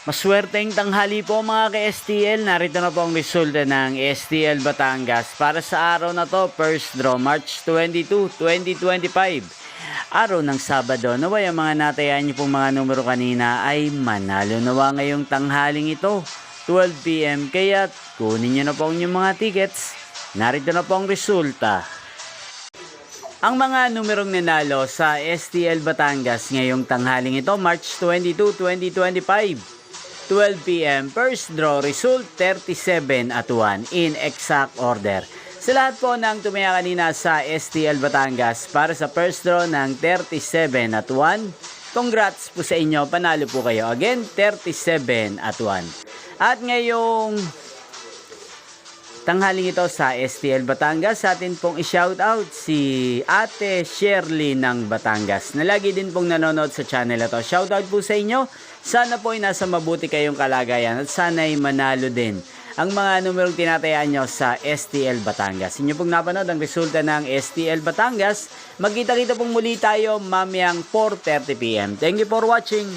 Maswerteng tanghali po mga ka-STL. Narito na po ang resulta ng STL Batangas para sa araw na to, first draw, March 22, 2025. Araw ng Sabado. Naway ang mga natayan niyo pong mga numero kanina ay manalo nawa ngayong tanghaling ito, 12 PM. Kaya kunin niyo na po ang inyong mga tickets. Narito na po ang resulta. Ang mga numerong nanalo sa STL Batangas ngayong tanghaling ito, March 22, 2025. 12 PM, first draw, result 37 at 1 in exact order. Sa lahat po ng tumaya kanina sa STL Batangas para sa first draw ng 37 at 1, congrats po sa inyo, panalo po kayo. Again, 37 at 1. At ngayong tanghaling ito sa STL Batangas, sa atin pong i-shoutout si Ate Shirley ng Batangas na lagi din pong nanonood sa channel ito. Shoutout po sa inyo. Sana po ay nasa mabuti kayong kalagayan at sana ay manalo din ang mga numerong tinatayaan nyo sa STL Batangas. Inyo pong napanood ang resulta ng STL Batangas. Magkita-kita pong muli tayo mamayang 4:30 PM. Thank you for watching.